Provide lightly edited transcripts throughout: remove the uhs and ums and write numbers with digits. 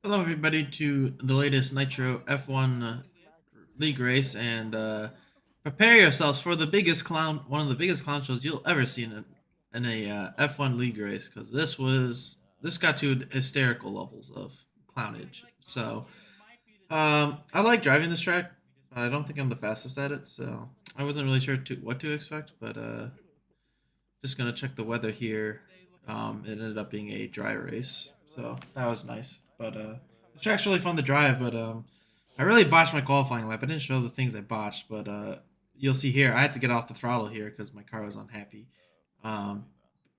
Hello, everybody, to the latest Nitro F1 league race, and prepare yourselves for one of the biggest clown shows you'll ever see in a F1 league race, because this got to hysterical levels of clownage. So, I like driving this track, but I don't think I'm the fastest at it, so I wasn't really sure what to expect, but just gonna check the weather here. It ended up being a dry race, so that was nice. But the track's really fun to drive. But I really botched my qualifying lap. I didn't show the things I botched, but you'll see here. I had to get off the throttle here because my car was unhappy. Um,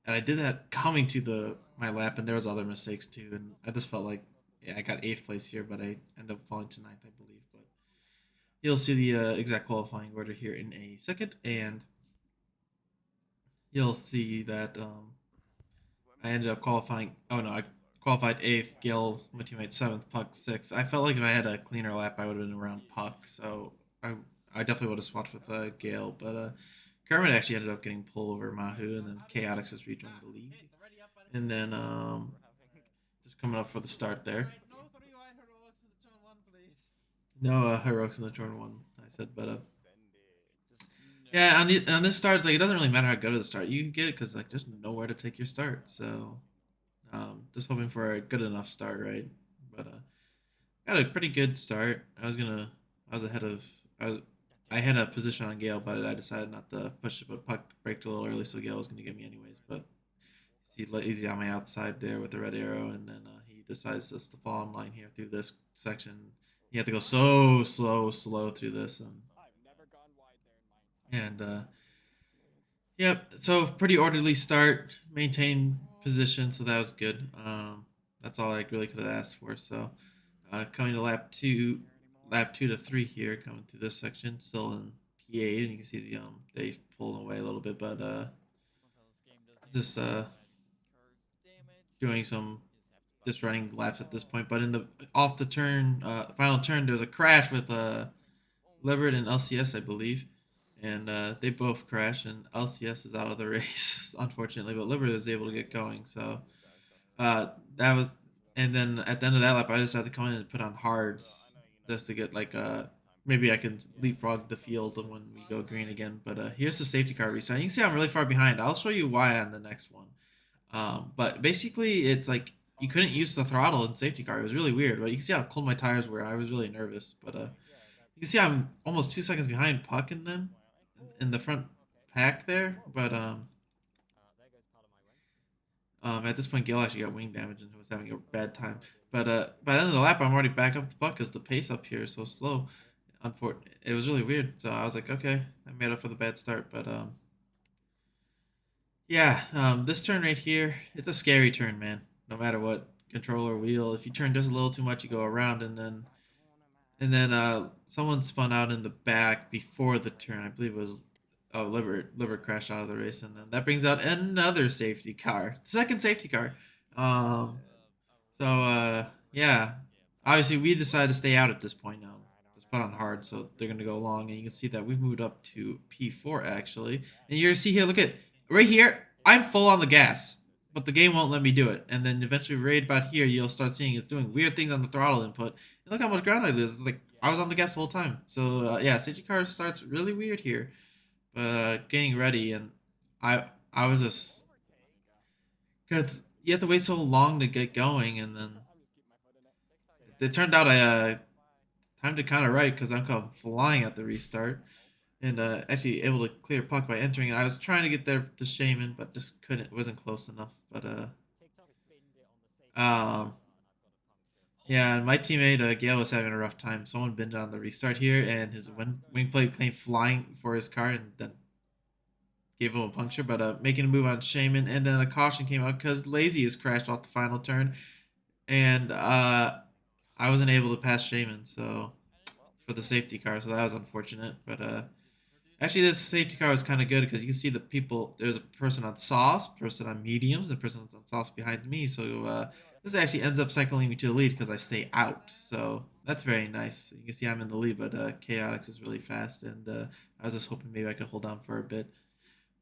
and I did that coming to the my lap, and there was other mistakes too. And I just felt like, yeah, I got eighth place here, but I ended up falling to ninth, I believe. But you'll see the exact qualifying order here in a second, and you'll see that I ended up qualifying. Oh no, I qualified eighth. Gil, my teammate, seventh. Puck sixth. I felt like if I had a cleaner lap, I would have been around Puck. So I definitely would have swapped with Gale. But Kermit actually ended up getting pulled over Mahu, and then Chaotix has rejoined the league. And then just coming up for the start there. No heroics in the turn one. I said, but yeah, on this start, it's like it doesn't really matter how good of the start you get because like there's nowhere to take your start. So just hoping for a good enough start, right? But got a pretty good start. I was ahead of, I was, I had a position on Gale, but I decided not to push it. But puck braked a little early, so Gale was gonna get me anyways. But see, easy on my outside there with the red arrow, and then he decides just to fall in line here through this section. You have to go so slow through this, and yep. So pretty orderly start, maintain position, so that was good. That's all I really could have asked for. So coming to lap two to three here, coming through this section, still in P8, and you can see the they pulling away a little bit, but just doing some just running laps at this point. But in the off the turn, final turn, there's a crash with Leverett and LCS, I believe, and they both crash, and LCS is out of the race, unfortunately. But Leverett was able to get going, so that was. And then at the end of that lap, I decided to come in and put on hards just to get like maybe I can leapfrog the field when we go green again. But here's the safety car restart. You can see I'm really far behind. I'll show you why on the next one. But basically, it's like you couldn't use the throttle in safety car. It was really weird. But you can see how cold my tires were. I was really nervous. But you can see I'm almost 2 seconds behind Puck in them in the front pack there. But at this point, Gil actually got wing damage and was having a bad time. But by the end of the lap, I'm already back up to Puck because the pace up here is so slow. It was really weird. So I was like, okay, I made up for the bad start. But yeah, this turn right here, it's a scary turn, man. No matter what controller wheel, if you turn just a little too much, you go around, and then someone spun out in the back before the turn. I believe it was Liver crashed out of the race, and then that brings out another safety car, second safety car. Um, yeah, obviously we decided to stay out at this point. Just put on hard, so they're gonna go long, and you can see that we've moved up to P4 actually. And you're gonna see here, look at right here. I'm full on the gas, but the game won't let me do it. And then eventually, right about here, you'll start seeing it's doing weird things on the throttle input. And look how much ground I lose. It's like I was on the gas the whole time. So yeah, safety car starts really weird here. But getting ready, and I was just because you have to wait so long to get going, and then it turned out I timed it kind of right because I'm come flying at the restart and actually able to clear puck by entering it. I was trying to get there to Shaman, but just couldn't. Wasn't close enough. But um, yeah, and my teammate Gale was having a rough time. Someone binned on the restart here, and his wing plate came flying for his car, and then gave him a puncture. But making a move on Shaman, and then a caution came out because Lazy has crashed off the final turn, and I wasn't able to pass Shaman, so for the safety car, so that was unfortunate. But actually, this safety car was kind of good because you can see the people. There's a person on sauce, person on mediums, and a person on sauce behind me. So this actually ends up cycling me to the lead because I stay out. So that's very nice. You can see I'm in the lead, but Chaotix is really fast, and I was just hoping maybe I could hold on for a bit.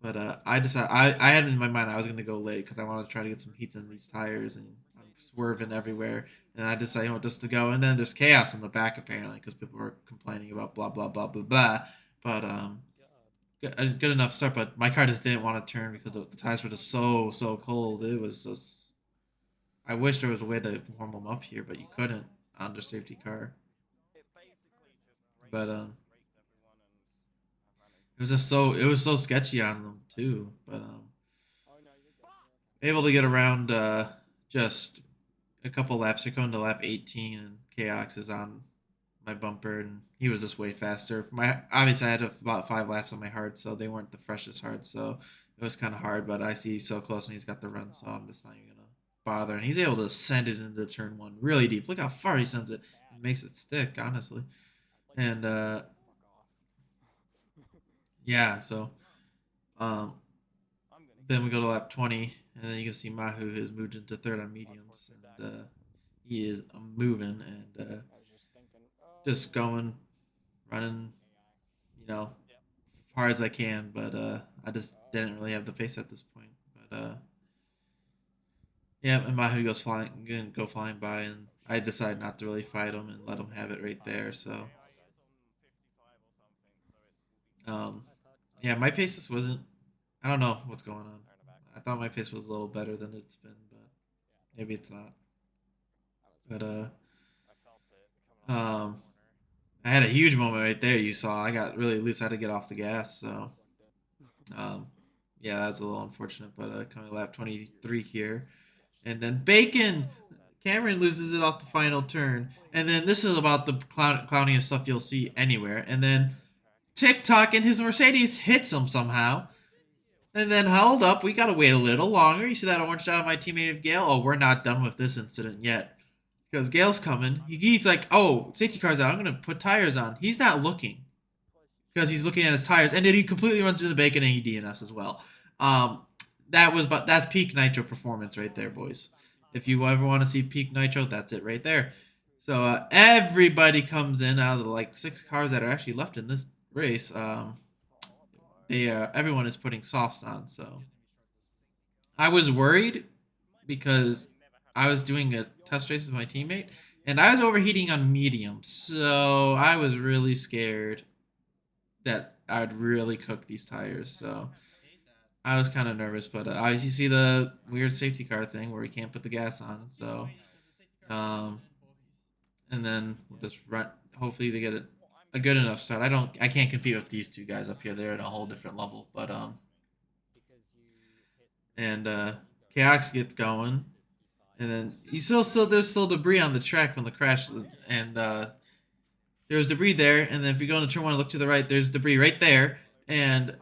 But I decided I had in my mind I was gonna go late because I wanted to try to get some heats in these tires, and I'm swerving everywhere. And I decided, just to go. And then there's chaos in the back apparently because people were complaining about blah blah blah blah blah. But a good enough start. But my car just didn't want to turn because the tires were just so cold. It was just. I wish there was a way to warm them up here, but you couldn't on the safety car. But it was so sketchy on them too. But able to get around just a couple laps. They're going to lap 18, and Chaos is on my bumper, and he was just way faster. My obviously I had about 5 laps on my hard, so they weren't the freshest hard, so it was kind of hard. But I see he's so close, and he's got the run, so I'm just not even gonna bother. And he's able to send it into turn one really deep. Look how far he sends it. It makes it stick, honestly. And yeah, so um, then we go to lap 20, and then you can see Mahu has moved into third on mediums, and he is moving and just going, running, as hard as I can. But I just didn't really have the pace at this point. But yeah, and Mahu goes flying, gonna go flying by, and I decided not to really fight him and let him have it right there. So um, yeah, my pace just wasn't. I don't know what's going on. I thought my pace was a little better than it's been, but maybe it's not. But um, I had a huge moment right there. You saw I got really loose. I had to get off the gas. So um, yeah, that's a little unfortunate. But coming lap 23 here, and then Bacon. Cameron loses it off the final turn, and then this is about the clowniest stuff you'll see anywhere. And then TikTok and his Mercedes hits him somehow. And then hold up, we gotta wait a little longer. You see that orange dot on my teammate of Gale? Oh, we're not done with this incident yet. Because Gale's coming. He's like, oh, safety car's out. I'm gonna put tires on. He's not looking. Because he's looking at his tires. And then he completely runs into the Bacon and he DNFs as well. That's peak Nitro performance right there, boys. If you ever want to see peak Nitro, that's it right there. So everybody comes in out of the 6 cars that are actually left in this race. Everyone is putting softs on. So I was worried because I was doing a test race with my teammate and I was overheating on medium. So I was really scared that I'd really cook these tires. So I was kind of nervous, but obviously see the weird safety car thing where you can't put the gas on. So um, and then we'll just run. Hopefully they get a good enough start. I can't compete with these two guys up here. They're at a whole different level. But and Chaos gets going, and then you still there's still debris on the track from the crash, and there's debris there. And then if you go into turn one and look to the right, there's debris right there. And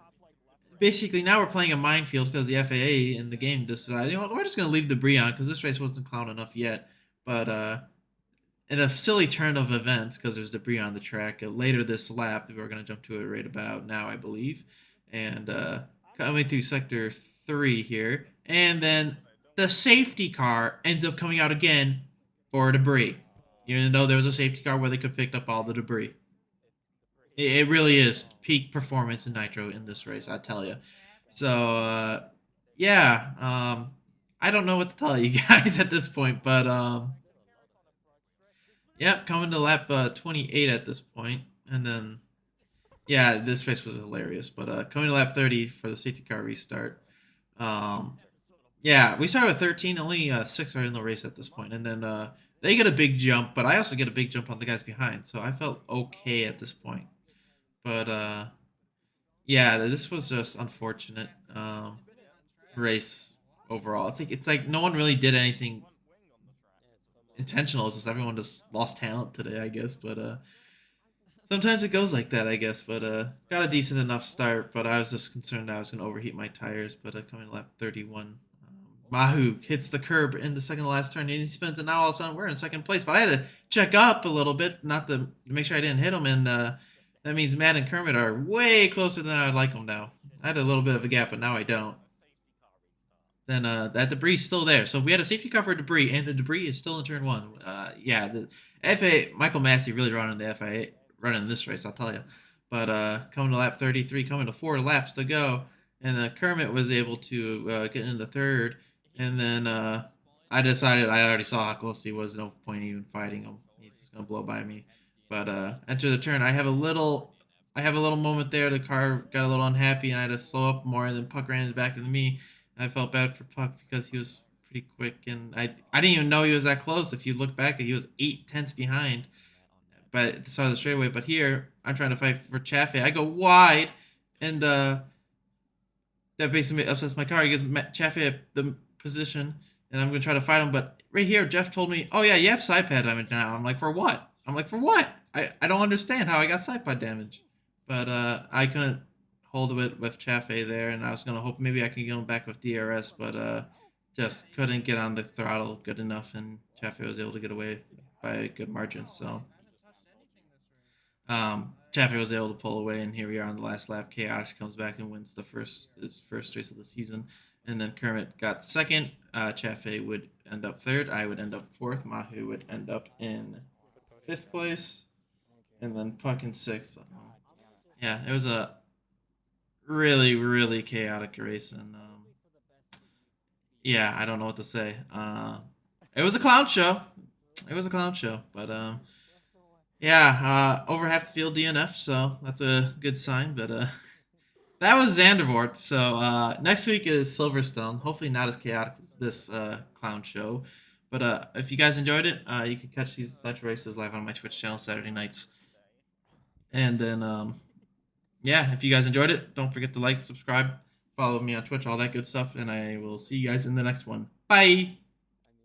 basically now we're playing a minefield because the FAA in the game decided, we're just gonna leave debris on because this race wasn't clown enough yet. But in a silly turn of events, because there's debris on the track, later this lap, we're going to jump to it right about now, I believe. And coming through sector 3 here. And then the safety car ends up coming out again for debris. Even though there was a safety car where they could pick up all the debris. It really is peak performance in Nitro in this race, I tell you. So, yeah. I don't know what to tell you guys at this point, but yep, coming to lap 28 at this point, and then yeah, this race was hilarious. But coming to lap 30 for the safety car restart. Yeah, we started with 13. Only 6 are in the race at this point, and then they get a big jump, but I also get a big jump on the guys behind, so I felt okay at this point. But yeah, this was just unfortunate race overall. It's like no one really did anything intentional. It's just everyone just lost talent today, I guess. But sometimes it goes like that, I guess. But got a decent enough start. But I was just concerned I was going to overheat my tires. But coming to lap 31, Mahu hits the curb in the second to last turn, and he spins. And now all of a sudden we're in second place. But I had to check up a little bit, not to make sure I didn't hit him. And that means Matt and Kermit are way closer than I'd like them now. I had a little bit of a gap, but now I don't. Then that debris is still there. So we had a safety car for debris, and the debris is still in turn one. Yeah, the FA Michael Massey really running the FIA running this race, I'll tell you. But coming to lap 33, coming to 4 laps to go, and Kermit was able to get into third, and then I decided I already saw how close he was. No point even fighting him. He's just gonna blow by me. But enter the turn. I have a little moment there. The car got a little unhappy, and I had to slow up more. And then Puck ran back into me. And I felt bad for Puck because he was pretty quick, and I didn't even know he was that close. If you look back, he was 8 tenths behind. But at the start of the straightaway. But here, I'm trying to fight for Chaffee. I go wide, and that basically upsets my car. He gives Chaffee the position, and I'm gonna try to fight him. But right here, Jeff told me, "Oh yeah, you have side pad damage now." I'm like, "For what?" I'm like, "For what?" I don't understand how I got side pad damage, but I couldn't hold it with Chaffee there, and I was gonna hope maybe I can get him back with DRS, but just couldn't get on the throttle good enough, and Chaffee was able to get away by a good margin. So Chaffee was able to pull away, and here we are on the last lap. Chaotic comes back and wins his first race of the season, and then Kermit got second. Chaffee would end up third. I would end up fourth. Mahu would end up in fifth place, and then Puck in sixth. Yeah, it was a really chaotic race, and yeah, I don't know what to say. It was a clown show. It was a clown show, but yeah, over half the field DNF, so that's a good sign. But that was Zandrvoort. So next week is Silverstone. Hopefully not as chaotic as this clown show. But if you guys enjoyed it, you can catch these Nitro races live on my Twitch channel Saturday nights. And then yeah, if you guys enjoyed it, don't forget to like, subscribe, follow me on Twitch, all that good stuff. And I will see you guys in the next one. Bye.